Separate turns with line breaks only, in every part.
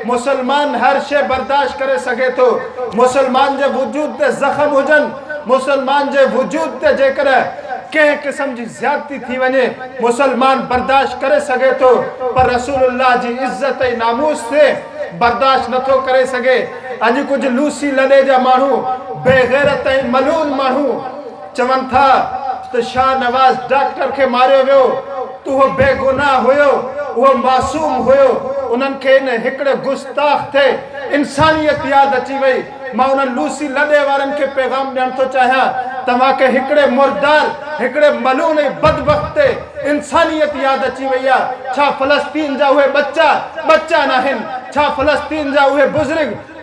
मुसलमान हर शे बर्दाश्त करे सके तो मुसलमान जे वजूद ते जख्म हुजन मुसलमान जे वजूद ते जेकर के किस्म जी ज्यादती थी वने मुसलमान बर्दाश्त करे सके तो पर रसूलुल्लाह जी इज्जत ऐं नामूस से बर्दाश्त नथो करे सके। अज कुछ लूसी लड़े जा मानू बेगैरत ऐं मलून मानू चवन था तो शाह नवाज डॉक्टर के मारियो वियो तो वो बेगुनाह हुयो वो मासूम हुयो उन्हनि खे इन हिकिड़े गुस्ताख थे इंसानियत याद अची वई। मां उन्हनि लूसी लड़े वारनि खे पैगाम ॾियण थो चाहियां तव्हां खे हिकिड़े मुर्दार हिकिड़े मलून ऐं बदबख्त ते इंसानियत याद अची वई आहे। छा फ़लस्तीन जा उहे बच्चा नाहिनि छा फ़लस्तीन जा उहे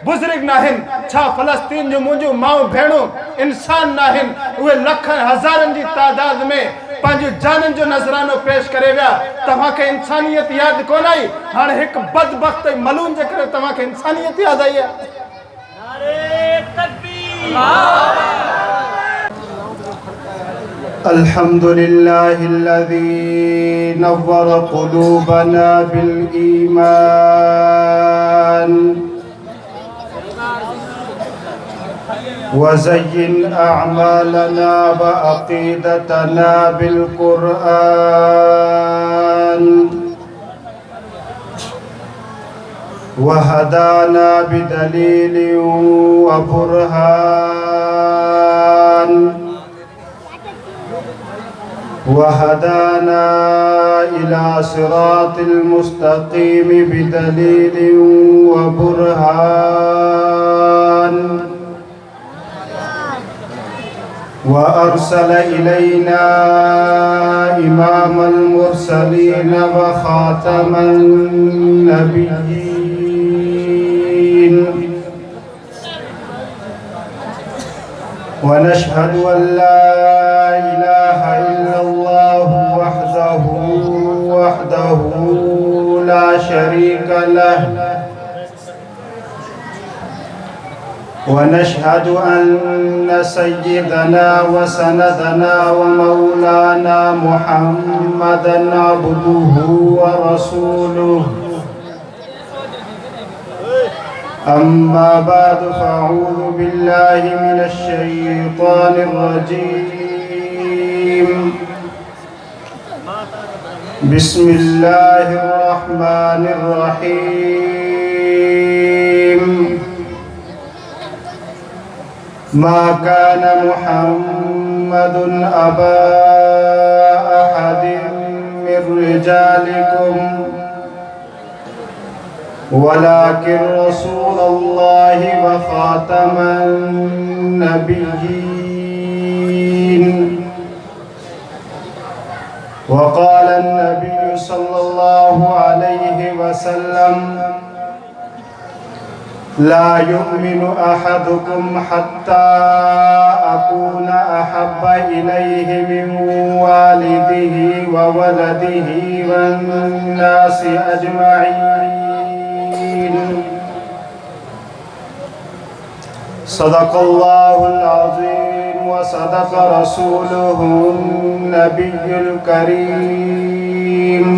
बुज़ुर्ग नाहिनि छा फ़लस्तीन जो मुंहिंजूं माऊं भेणूं इंसान नाहिनि उहे लखनि हज़ारनि जी तादाद में पंहिंजूं जाननि जो नज़रानो पेश करे विया। तव्हां खे इंसानियत यादि कोन आई हाणे हिकु बदबख्त ऐं मलून जे करे तव्हां खे इंसानियत यादि आई आहे।
अल्हम्दुलिल्लाहिल्लज़ी नव्वर क़ुलूबना बिल ईमान वज़य्यिन अअमालना व अक़ीदतना बिल क़ुरआन वहदाना बिदलीलिन व बुरहान वहदाना इला सिरातिल मुस्तक़ीम बिदलीलिन व बुरहान व अरसल इलैना इमामल मुरसलीन व खातमन नबिय्यीन व नशहदु अन ला इलाहा इल्लल्लाह वहदहु ला शरीक लहु ونشهد أن سيدنا وسندنا ومولانا محمدا عبده ورسوله أما بعد فأعوذ بالله من الشيطان الرجيم بسم الله الرحمن الرحيم ما كان محمد أبا أحد من رجالكم ولكن رسول الله وخاتم النبيين وقال النبي صلى الله عليه وسلم لا يؤمن أحدكم حتى أكون أحب إليه من والده وولده والناس أجمعين صدق الله العظيم وصدق رسوله النبي الكريم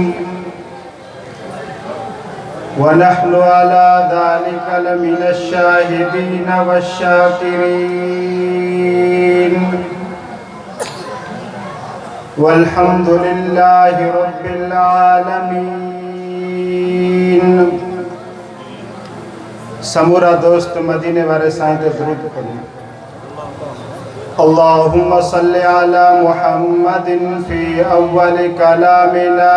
ونحن على ذلك لمن الشاهدين والشاكرين والحمد لله رب العالمين। समूरा दोस्त मदीने वाले साईं ते दुरूद पढ़ो। अल्लाहुम्मा सल्लि अला मुहम्मदिन फी अव्वल कलामिना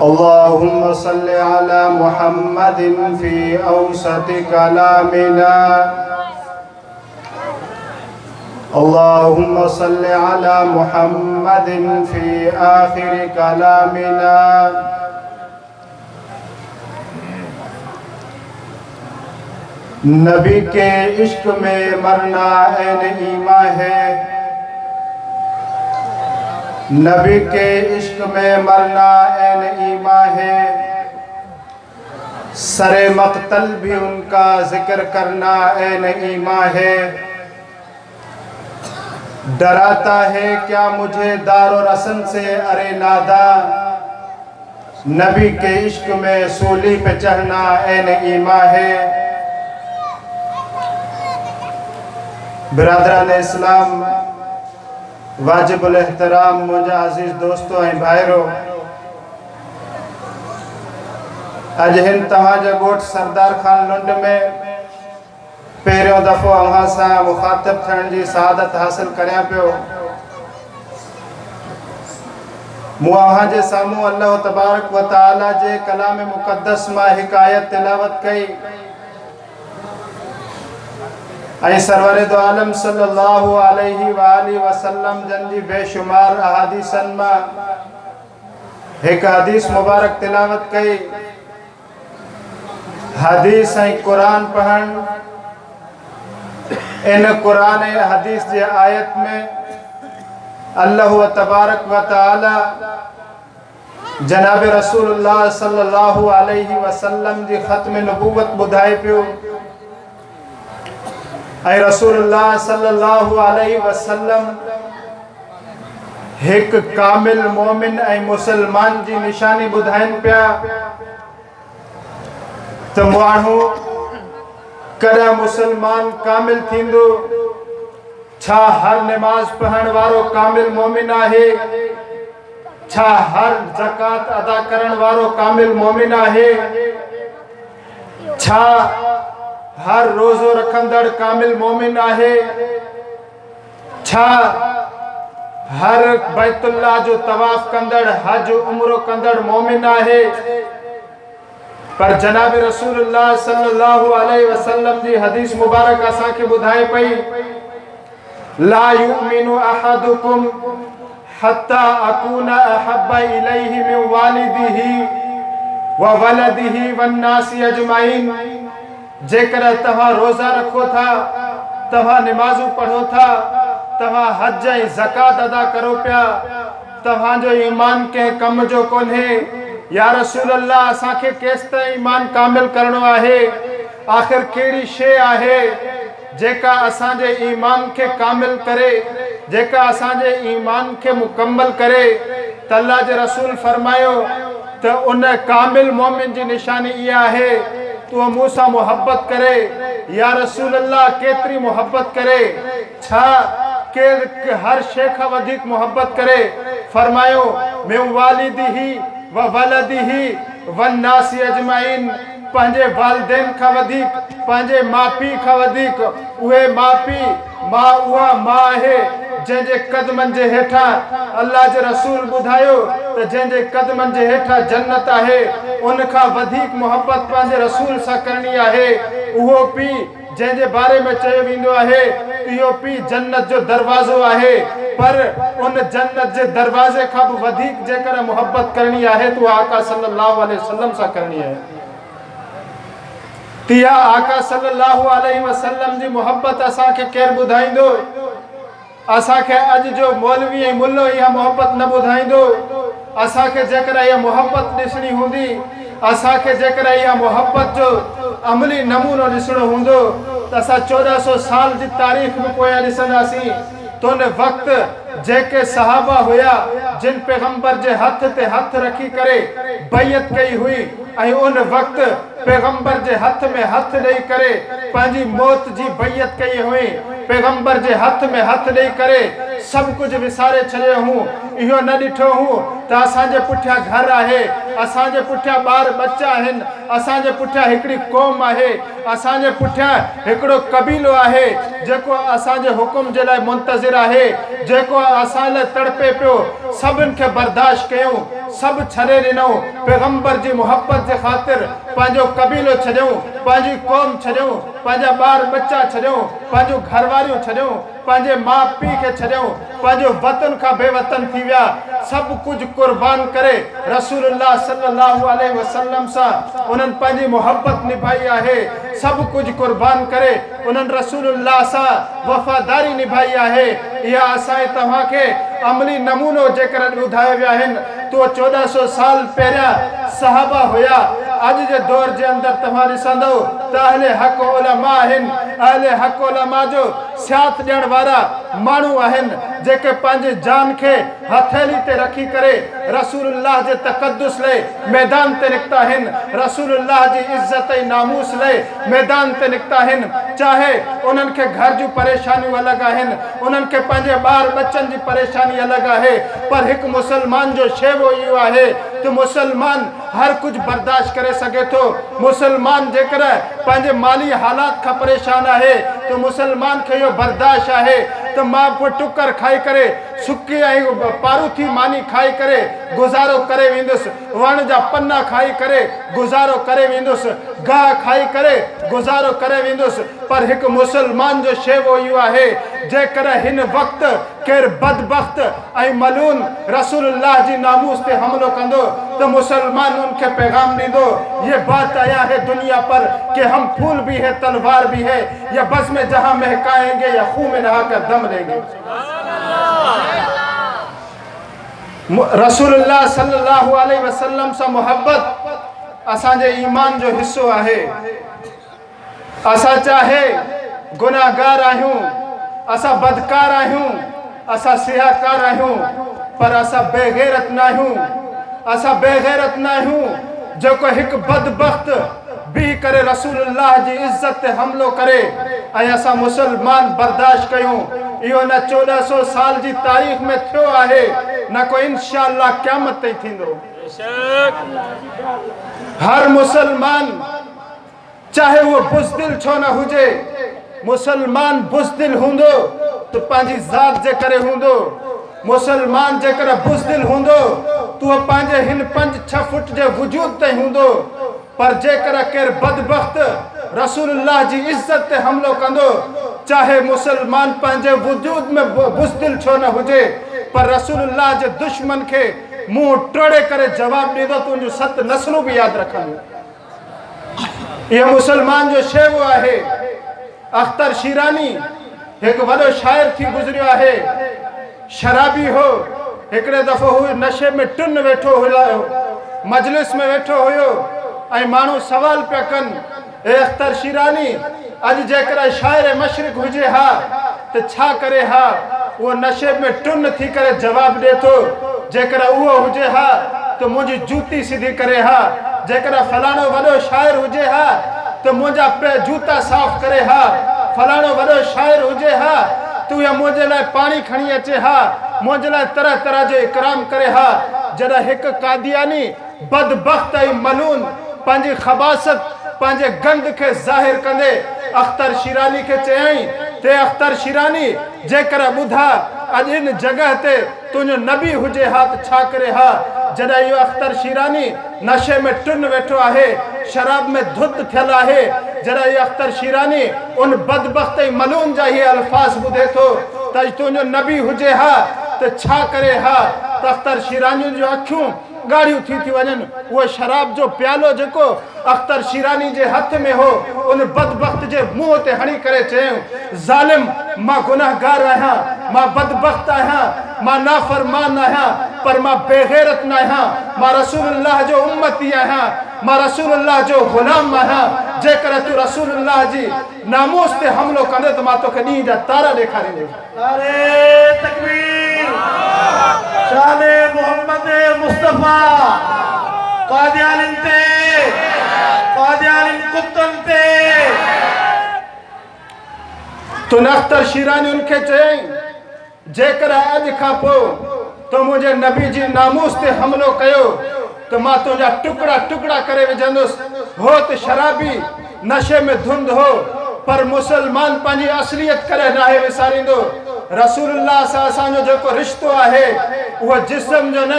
अल्लाहुम्मा सल्लि अला मुहम्मदिन फी औसत कलामिना अल्लाहुम्मा सल्लि अला मुहम्मदिन फी आखिर कलामिना नबी के इश्क में मरना ऐन ईमान है नबी के इश्क में मरना ऐन ईमान है सरे मक़तल भी उनका जिक्र करना ऐन ईमान है। डराता है क्या मुझे दारो रसन से अरे नादा नबी के इश्क में सूली पे चढ़ना ऐन ईमा है। बिरादरान इस्लाम, वाजिबुल एहतराम मुंहिंजा अज़ीज़ दोस्तों ऐं भाइरो, अॼु हिन तव्हांजा ॻोठ सरदार खान लुंड में पहिरियों दफ़ो अव्हां सां मुखातिब थियण जी सआदत हासिल करियां पियो। मूं अव्हां जे साम्हूं अल्लाह तबारक व तआला जे कलाम मुक़द्दस मां हिकु आयत तिलावत कई ऐं सरवर दो आलम सल्लल्लाहु अलैहि वसल्लम जन जी बेशुमार अहादीसन मां हिकु हदीस मुबारक तिलावत कई। हदीस ऐं कुरान पढ़ण, इन कुरान ऐं हदीस जे आयत में अल्लाह तबारक व तआला जनाब रसूलुल्लाह सल्लल्लाहु अलैहि वसल्लम जी ख़त्म नबूवत ॿुधाए पियो ऐं रसूलुल्लाह सल्लल्लाहु अलैहि वसल्लम हिकु कामिल मोमिन ऐं मुसलमान जी निशानी ॿुधाइनि पिया त माण्हू कॾहिं मुसलमान कामिल थींदो। छा हर नमाज पढ़ण वारो कामिल मोमिन आहे? छा हर ज़कात अदा करण वारो कामिल मोमिन आहे? छा हर रोज़ो रखंदड़ कामिल मोमिन आहे? छा हर बैतुल्लाह जो तवाफ कंदड़, हज उम्रो कंदड़ मोमिन आहे? पर जनाब रसूलुल्लाह सल्लल्लाहु अलैहि वसल्लम जी हदीस मुबारक असांखे ॿुधाए पई, ला युमिनु अहदुकुम हत्ता अकूना अहब्बा इलैहि मिन वालिदिही व वलदिही वन्नासी अजमाइन। जेकर तव्हां रोज़ा रखो था, तव्हां नमाज़ूं पढ़ो था, तव्हां हज ऐं ज़कात अदा करो पिया, तव्हांजो ईमान कंहिं कम जो कोन्हे। या रसूल अल्लाह, असांखे केसि ताईं ईमान कामिल करणो आहे? आख़िर कहिड़ी शइ आहे जेका असांजे ईमान खे कामिल करे, जेका असांजे ईमान खे मुकम्मल करे? त अल्लाह जे रसूल फरमायो त उन कामिल मोमिन जी निशानी इहा आहे, तूं मूं सां मुहबत करे। या रसूल अल्लाह, केतिरी मुहबत करे? छा केरु हर शइ खां वधीक मुहबत करे? फरमायो मिन वालिदिही व वलदिही वन्नासी अजमाइन, पंहिंजे वालिदैन खां वधीक, पंहिंजे माउ पीउ खां वधीक। उहे माउ पीउ, मां उहा मां आहे जंहिंजे कदमनि जे हेठां अल्लाह जे रसूल ॿुधायो त जंहिंजे कदमनि जे हेठां जन्नत आहे, उन खां वधीक मुहबत पंहिंजे रसूल सां करणी आहे। उहो पीउ जंहिंजे बारे में चयो वेंदो आहे इहो पीउ जन्नत जो दरवाज़ो आहे, पर उन जन्नत जे दरवाज़े खां बि वधीक जेकर मुहबत करणी आहे त उहा आका सल्लल्लाहु अलैहि वसल्लम सां करणी आहे। तिया आका सल्लल्लाहु अलैहि वसल्लम जी मुहबत असांखे केरु ॿुधाईंदो? असांखे अॼु जो मौलवी ऐं मुल्लो इहा मुहबत न ॿुधाईंदो। असांखे जेकर इहा मुहबत ॾिसणी हूंदी, असांखे जेकर इहा मुहबत जो अमली नमूनो ॾिसणो हूंदो त असां 1400 साल जी तारीख़ में पोयां ॾिसंदासीं। तो उन वक़्तु जेके सहाबा हुया जिन पैगंबर जे हथ ते हथ रखी करे बैयत कई हुई ऐं उन वक़्तु पैगंबर जे हथ में हथ ॾेई करे पंहिंजी मौत जी बैयत कई हुई, पैगंबर जे हथ में हथ ॾेई करे सभु कुझु विसारे छॾियो हूं। इहो न ॾिठो हूं त असांजे पुठियां घर आहे, असांजे पुठियां ॿार बच्चा आहिनि, असांजे पुठियां हिकिड़ी क़ौम आहे, असांजे पुठियां हिकिड़ो क़बीलो आहे जेको असांजे हुकुम जे लाइ मुंतज़िर आहे, जेको असां लाइ तड़पे पियो। सभिनि खे बर्दाश्त कयूं, सभु छॾे ॾिनऊं, पैगंबर जी मुहबत जे ख़ातिर पंहिंजो क़बीलो छॾियूं, पंहिंजी क़ौम छॾियूं, पंहिंजा ॿार बच्चा छॾियूं, पंहिंजूं घरवारियूं छॾियूं, पंहिंजे माउ पीउ खे छॾियूं, पंहिंजो वतन खां बेवतन थी विया। सभु कुझु कुर्बान करे रसूलुल्लाह सल्लल्लाहु अलैहि वसल्लम सां उन्हनि पंहिंजी मुहबत निभाई आहे। सभु कुझु कुर्बान करे उन्हनि रसूलुल्लाह सां वफ़ादारी निभाई आहे। इहा असांजे तव्हांखे अमली नमूनो जेकर ॿुधाया विया आहिनि। तो 1400 साल पहिरियां सहाबा हुया। अॼु जे दौर जे अंदरि तव्हां ॾिसंदो त अहले हक़ उलमा आहिनि, अहले हक़ उलमा जो साथ ॾियण वारा माण्हू आहिनि
जेके पंहिंजे जान खे हथेली ते रखी करे रसूलुल्लाह जे तक़द्दुस ले मैदान ते निकता आहिनि, रसूलुल्लाह जी इज़्ज़त ऐं नामूस ले मैदान ते निकता आहिनि। चाहे उन्हनि खे घर जूं परेशानियूं अलॻि आहिनि, उन्हनि खे पंहिंजे ॿार बच्चनि जी परेशानी अलॻि आहे, पर हिकु मुसलमान जो शेवो इहो आहे त मुसलमान हर कुछ बर्दाश्त करे सके थो। मुसलमान जेकर पंहिंजे माली हालात खां परेशान आहे तो मुसलमान खे इहो बर्दाश्त आहे त मां टुकर खाई करे सुकी ऐं पारूथी मानी खाई करे गुज़ारो करे वेंदुसि, वण जा पन्ना खाई करे गुज़ारो करे वेंदुसि, गाह खाई करे गुज़ारो करे वेंदुसि। पर हिकु मुसलमान जो शेवो इहो आहे जेकर हिन वक़्तु केरु बदबख़्त ऐं मलून रसूलुल्लाह जी नामूस ते हमलो कंदो तो मुसलमान उनके पैगाम ॾींदो, ये बात आया है दुनिया पर कि हम फूल भी है तलवार भी है, या बस में जहां महकाएंगे या खून में नहाकर दम लेंगे। रसूलुल्लाह सल्लल्लाहु अलैहि वसल्लम से मोहब्बत असांजे ईमान जो हिस्सो आहे। असां चाहे गुनाहगार आहियूं, असां बदकार आहियूं, असां सियाहकार आहियूं, पर असां बेगैरत न आहियूं। असां बेगैरत न आहियूं जेको हिकु बदबख़्त बीह करे रसूलुल्लाह जी इज़्ज़त ते हमलो करे ऐं असां मुसलमान बर्दाश्त कयूं। इहो न 1400 साल जी तारीख़ में थियो आहे, न को इंशाअल्लाह क़यामत ताईं थींदो। हर मुसलमान चाहे वो बुज़दिल छो न हुजे, मुसलमान बुज़दिल हूंदो तो पंहिंजी ज़ात जे करे हूंदो। मुसलमान जेकर बुज़दिल हूंदो तो वह पंहिंजे हिन 5-6 फुट जे वजूद ते हूंदो। पर जेकर केर बदबख़्त रसूलुल्लाह जी इज़्ज़त ते हमलो कंदो, चाहे मुसलमान पंहिंजे वजूद में बुज़दिल छो न हुजे, पर रसूलुल्लाह जे दुश्मन के मुंह टोड़े करे जवाब ॾींदो, तुंहिंजूं 7 नस्लूं भी याद रखंदो। यह मुसलमान जो शेवो आहे। अख्तर शिरानी एक वॾो शायर थी गुज़रियो आहे, शराबी हो। हिकिड़े दफ़ो हू नशे में टुन वेठो हुयो, मजलिस में वेठो हुयो ऐं माण्हू सवाल पिया कनि, ए अख्तर शिरानी अॼु जेकर शाइर मशरिक़ हुजे हा त छा करे हा? उहो नशे में टुन थी करे जवाब ॾिए थो, जेकर उहो हुजे हा तो मुंहिंजी जूती सिधी करे हा, जेकर फलाणो वॾो शाइर हुजे हा तो मुंहिंजा जूता साफ़ करे हा, फलाणो वॾो शाइर हुजे हा तू या मुंहिंजे लाइ पाणी खणी अचे हा, मुंहिंजे लाइ तरह तरह जो इकराम करे हा। जॾहिं हिकु कादियानी बदबख़्त ऐं मलून पंहिंजी खबासत पंहिंजे गंद खे ज़ाहिर कंदे अख्तर शिरानी खे चयईं, ते अख्तर शिरानी जेकर ॿुधा अॼु इन जगह ते तुंहिंजो नबी हुजे हा त छा करे हा? जॾहिं इहो अख्तर शिरानी नशे में टुन वेठो आहे, शराब में धुत थियल आहे, जॾहिं इहो अख्तर शिरानी उन बदबख़्त ऐं मलून जा इहे अल्फाज़ ॿुधे थो त अॼु तुंहिंजो नबी हुजे हा त छा करे हा? त अख्तर शिरानी जूं अखियूं ॻाढ़ियूं थी वञनि। उहो शराब जो प्यालो जेको अख्तर शिरानी जे हथ में हो, उन बदबख़्त जे मुंहं ते हणी करे चयऊं, ज़ालिम मां गुनाहगार आहियां, मां बदबख़्त आहियां, मां नाफरमान आहियां, पर मां बेगैरत न आहियां, मां रसूलुल्लाह जो उम्मती आहियां, मां रसूलुल्लाह जो ग़ुलाम आहियां। जेकर तू रसूलुल्लाह जी नामूस ते हमलो कंदे त मां तोखे ॾींहं जा तारा ॾेखारींदुसि।
नारे तकबीर, शाने मोहम्मद मुस्तफा, कादियानिन ते, कादियानिन कुत्तन ते।
तो अख्तर शिरानी उनखे चयईं, जेकर अॼु खां पोइ तो मुंहिंजे नबी जी नामूस ते हमलो कयो तो मां तुंहिंजा टुकड़ा टुकड़ा करे विझंदुसि। हो त शराबी नशे में धुंध हो, पर मुसलमान पंहिंजी असलियत करे नाहे विसारींदो। रसूलुल्लाह सां असांजो जेको रिश्तो आहे उहो जिस्म जो न,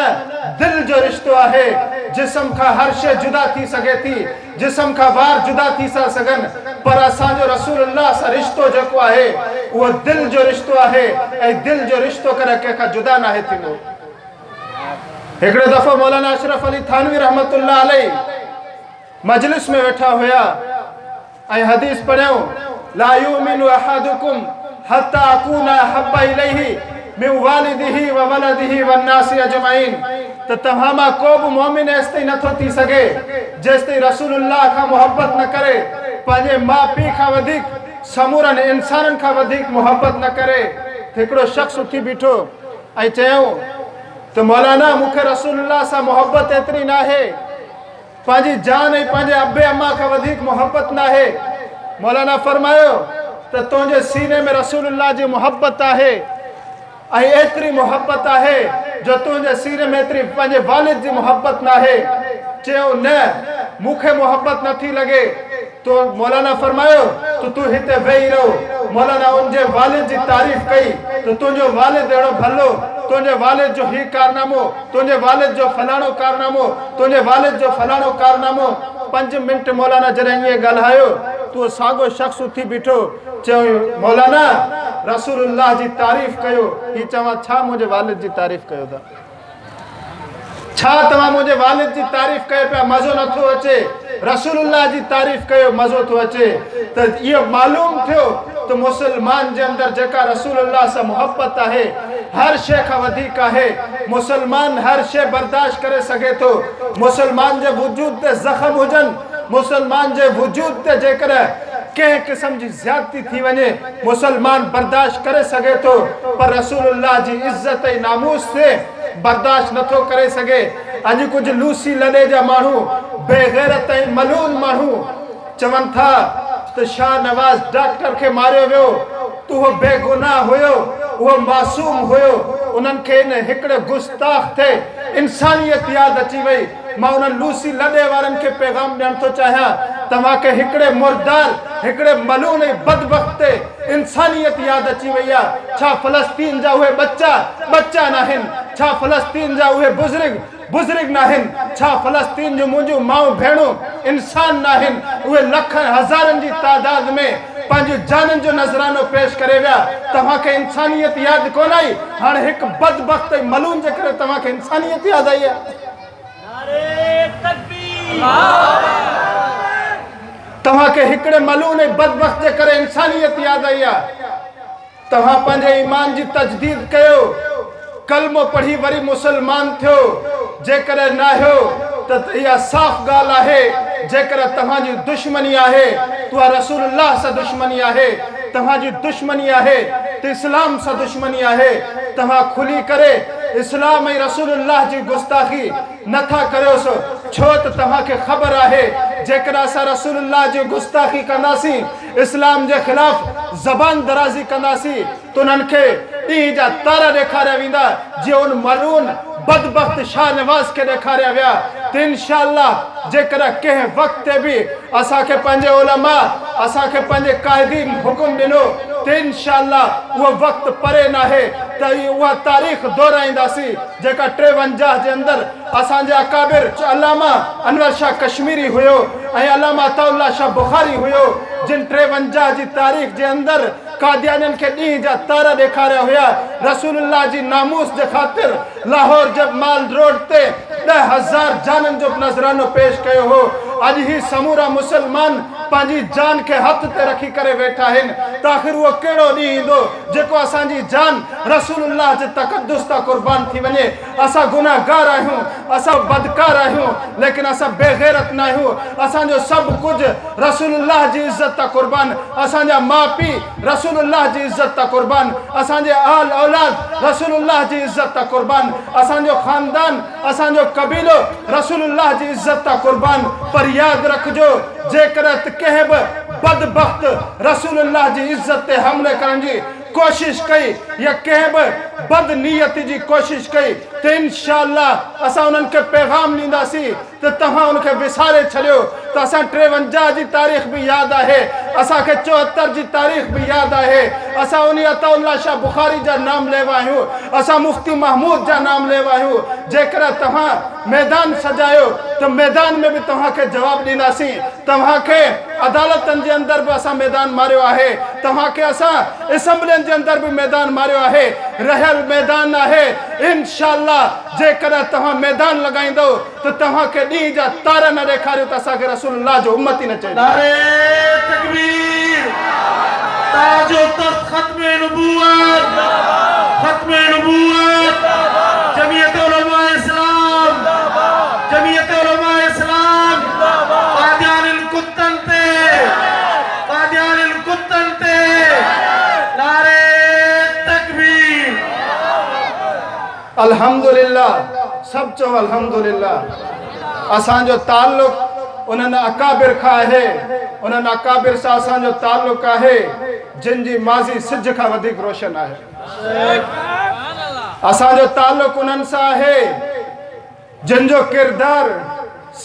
दिल जो रिश्तो आहे। जिस्म खां हर शइ जुदा थी सघे थी, जिस्म खां वार जुदा थी था सघनि, पर असांजो रसूलुल्लाह सां रिश्तो जेको आहे उहो दिल जो रिश्तो आहे, ऐं दिल जो रिश्तो करे कंहिंखां जुदा नाहे थींदो। हिकिड़े दफ़ो मौलाना अशरफ अली थानवी रहमतुल्लाह अलैहि मजलिस में वेठा हुया ऐं हदीस पढ़ियो, ला युमिनु अहदुकुम हत्ता अकूना हब्बा इलैहि मिन वालिदिही व वलदिही व नासी अजमईन। त तव्हां मां को बि मोमिन एसिताईं नथो थी सघे जेसिताईं रसूलुल्लाह खां मोहब्बत न करे, पंहिंजे माउ पीउ खां वधीक समूरनि इंसाननि खां वधीक मोहब्बत न करे। त हिकिड़ो शख़्स उथी बीठो ऐं चयऊं त मौलाना मूंखे रसूलुल्लाह सां मोहबत एतिरी न आहे, पंहिंजी जान ऐं पंहिंजे अबे अम्मा खां वधीक मोहबत न आहे। मौलाना फरमायो त तुंहिंजे सीने में रसूलुल्लाह जी मोहबत आहे ऐं एतिरी मोहबत आहे जो तुंहिंजे सीने में एतिरी पंहिंजे वालिद जी मोहबत न आहे। चयो न मूंखे मोहबत नथी लॻे। तो मौलाना फरमायो तो तू हिते वेही रहो। मौलाना उनजे वालिद जी तारीफ़ कई तो तुंहिंजो वालिद अहिड़ो भलो, तुंहिंजे वालिद जो ही कारनामो, तुंहिंजे वालिद जो फलाणो कारनामो, तुंहिंजे वालिद जो फलाणो कारनामो। 5 मिंट मौलाना जॾहिं ईअं ॻाल्हायो तो साॻियो शख़्स उथी बीठो, चयो मौलाना रसूलुल्लाह जी तारीफ़ कयो। ही चवां छा मुंहिंजे वालिद जी तारीफ़ कयो था? छा तव्हां मुंहिंजे वालिद जी तारीफ़ कयो पिया, मज़ो नथो अचे? रसूलुल्लाह जी तारीफ़ कयो मज़ो थो अचे। त इहो मालूम थियो त मुसलमान जे अंदरि जेका रसूलुल्लाह सां मोहबत आहे हर शइ खां वधीक आहे। मुसलमान हर शइ बर्दाश्त करे सघे थो। मुसलमान जे वजूद ते ज़ख़्म हुजनि, मुसलमान जे वजूद ते जेकर कंहिं क़िस्म जी ज़्यादती थी वञे मुसलमान बर्दाश्त करे सघे थो, पर रसूलुल्लाह जी इज़्ज़त ऐं नामूस से बर्दाश्त नथो करे सघे। अॼु कुझु लूसी लॾे जा माण्हू, बेग़ैरत ऐं मलून माण्हू चवनि था त शाह नवाज़ डॉक्टर खे मारियो वियो त उहो बेगुनाह हुयो, उहो मासूम हुयो। उन्हनि खे इन हिकिड़े गुस्ताख़ ते इंसानियत यादि अची वई। मां उन्हनि लूसी लॾे वारनि खे पैगाम ॾियणु थो चाहियां, तव्हांखे हिकिड़े मुर्दार, हिकिड़े मलून ऐं बदबख़्त ते इंसानियत यादि अची वई आहे। छा फ़लस्तीन जा उहे बच्चा नाहिनि? छा फ़लस्तीन जा उहे बुज़ुर्ग नाहिनि? छा फ़लस्तीन जूं मुंहिंजूं माऊं भेणूं इंसान नाहिनि? उहे लखनि हज़ारनि जी तादाद में पंहिंजूं जाननि जो नज़रानो पेश करे विया। तव्हांखे इंसानियत यादि कोन आई? हाणे हिकु बदबख़्त ऐं मलून जे करे तव्हांखे इंसानियत यादि आई आहे? तव्हांखे हिकिड़े मलून ऐं बदबख़्त जे करे इंसानियत यादि आई आहे? तव्हां पंहिंजे ईमान जी तजदीद कयो, कलमो पढ़ी वरी मुसलमान थियो। जेकर न हो त इहा साफ़ ॻाल्हि आहे। जेकर तव्हांजी दुश्मनी आहे तो रसूलुल्लाह सां दुश्मनी आहे, तव्हांजी दुश्मनी आहे त इस्लाम सां दुश्मनी आहे। तव्हां खुली करे इस्लाम ऐं रसूलुल्लाह जी गुस्ताखी नथा करियोसि, छो त तव्हांखे ख़बर आहे जेकर असां रसूलुल्लाह जी गुस्ताखी कंदासीं, इस्लाम जे ख़िलाफ़ ज़बान दराज़ी कंदासीं त उन्हनि खे ॾींहं जा तारा ॾेखारिया वेंदा जीअं उन मलून बदबख़्त शाह नवाज़ खे ॾेखारिया विया। त इंशाअल्लाह जेकर कंहिं वक़्त ते बि असांखे पंहिंजे उलमा, असांखे पंहिंजे क़ाइदीन हुकुम ॾिनो त इंशाअल्लाह उहो वक़्तु परे न आहे त उहा तारीख़ दोहराईंदासीं जेका 53 जे अंदरि असांजे अकाबिर अलामा अनवर शाह कश्मीरी हुयो ऐं अलामा अताउल्लाह शाह बुखारी हुयो, जिन 53 जी तारीख़ जे अंदरि कादियानियुनि खे ॾींहं जा तारा ॾेखारिया हुया। रसूलुल्लाह जी नामूस जे ख़ातिर लाहौर जे माल रोड ते 10,000 जाननि जो नज़रानो पेश कयो हो। अॼु ही समूरा मुसलमान पंहिंजी जान खे हथ ते रखी करे वेठा आहिनि त आख़िर उहो कहिड़ो ॾींहुं ईंदो जेको असांजी जान रसूलुल्लाह जे तक़द्दुस तां क़ुर्बान थी वञे। असां गुनाहगार आहियूं, असां बदकार आहियूं, लेकिन असां बेग़ैरत न आहियूं। असांजो सभु कुझु रसूलुल्लाह जी इज़्ज़त तां क़ुर्बान, असांजा माउ पीउ रसूलुल्लाह जी इज़्ज़त तां क़ुर्बान, असांजे आल औलाद रसूलुल्लाह जी इज़्ज़त तां क़ुर्बान, असांजो ख़ानदान, असांजो कबीलो रसूलुल्लाह जी इज़्ज़त तां क़ुर्बान। पर यादि रखिजो जेकर कंहिं बि बदबख़्त रसूलुल्लाह जी इज़्ज़त ते हमले करण जी कोशिश कई या कंहिं बि बदनीयती जी कोशिश कई त इंशाअल्लाह असां उन्हनि खे पैगाम ॾींदासीं त तव्हां उनखे विसारे छॾियो। त असां 53 जी तारीख़ बि यादि आहे, असांखे 74 जी तारीख़ बि यादि आहे। असां उन अताउल्लाह शाह बुखारी जा नाम लेवा आहियूं, असां मुफ्ती महमूद जा नाम लेवा आहियूं। जेकर तव्हां मैदान सजायो त मैदान में बि तव्हांखे जवाबु ॾींदासीं। तव्हांखे अदालतनि जे अंदरि बि असां मैदान मारियो आहे, तव्हांखे असां असेंबलियुनि जे अंदरि बि मैदान मारियो आहे। रहियल मैदान आहे। इंशाअल्लाह जेकर तव्हां मैदान लॻाईंदो त तव्हांखे ॾींहं जा तारा न ॾेखारियो त असांखे रसूलुल्लाह जो उम्मत ई न चए।
नारे तकबीर, ताजो तख्त खत्मे नबूवत, खत्मे नबूवत, जमीयत उलमा इस्लाम, जमीयत उलमा इस्लाम, कादियानिल कुत्तन ते, कादियानिल कुत्तन ते, नारे तकबीर।
अल्हम्दुलिल्लाह, सब चो अल्हम्दुलिल्लाह। असांजो ताल्लुक उन्हनि अकाबिर खां आहे, उन्हनि अकाबिर सां असांजो ताल्लुक आहे जिन जी माज़ी सिज खां वधीक रोशन आहे। असांजो ताल्लुक उन्हनि सां आहे जिन जो किरदार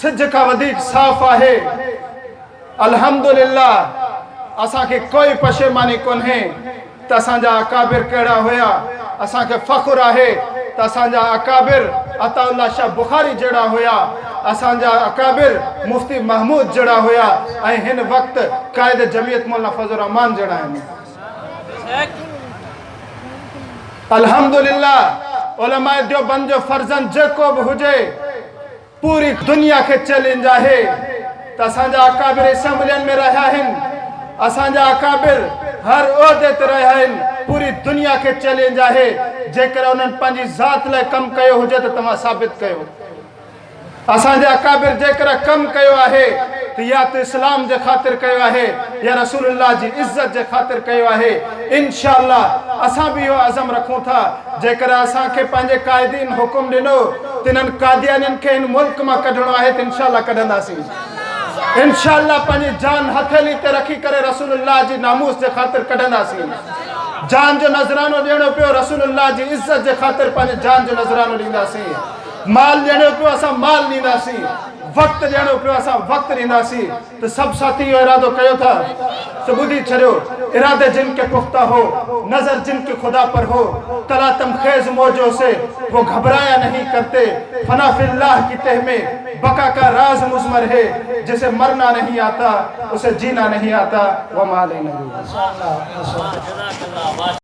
सिज खां वधीक साफ़ आहे। अल्हम्दुलिल्लाह, असांखे कोई पशेमानी कोन्हे त असांजा अकाबिर कहिड़ा हुया। असांखे फ़ख्र आहे त असांजा अकाबिर अताउल्लाह शाह बुखारी जहिड़ा हुया, असांजा अकाबिर मुफ्ती महमूद जहिड़ा हुया ऐं हिन वक़्तु क़ाइद जमियत मौलाना फज़लुर रहमान जहिड़ा आहिनि। अल्हम्दुलिल्लाह, उलमाए देवबंद जो फर्ज़ंद जेको बि हुजे, पूरी दुनिया के चैलेंज आहे त असांजा अकाबिर असेंबलियुनि में रहिया आहिनि, असांजा अकाबिर हर उहिदे ते रहिया आहिनि। पूरी दुनिया के चैलेंज आहे, जेकर उन्हनि पंहिंजी ज़ात लाइ कमु कयो हुजे त तव्हां साबित कयो। असांजे अकाबिर जेकर कमु कयो आहे त या त इस्लाम जे ख़ातिर कयो आहे या रसूलुल्लाह जी इज़्ज़त जे ख़ातिर कयो आहे। इंशाअल्लाह असां बि इहो अज़म रखूं था, जेकर असांखे पंहिंजे क़ाइदीन हुकुम ॾिनो तिन्हनि कादियानियुनि खे हिन मुल्क मां कढणो आहे त इंशाअल्लाह कढंदासीं। इंशाअल्लाह पंहिंजी जान हथेली ते रखी करे रसूलुल्लाह जी नामूस जे ख़ातिर कढंदासीं। जान जो नज़रानो ॾियणो पियो रसूलुल्लाह जी इज़्ज़त जे ख़ातिर पंहिंजी जान जो नज़रानो ॾींदासीं। माल ॾियणो पियो असां माल ॾींदासीं, वक़्तु ॾियणो पियो असां वक़्तु ॾींदासीं। त सभु साथी इहो इरादो कयो था त ॿुधी छॾियो, इरादे जिन के पुख्ता हो, नज़र जिन की खुदा पर हो, तलातम खेज मौजों से वो घबराया नहीं करते। फना फिल्लाह की तह में बका का राज मुज़मर है, जिसे मरना नहीं आता उसे जीना नहीं आता। वमा अलैना।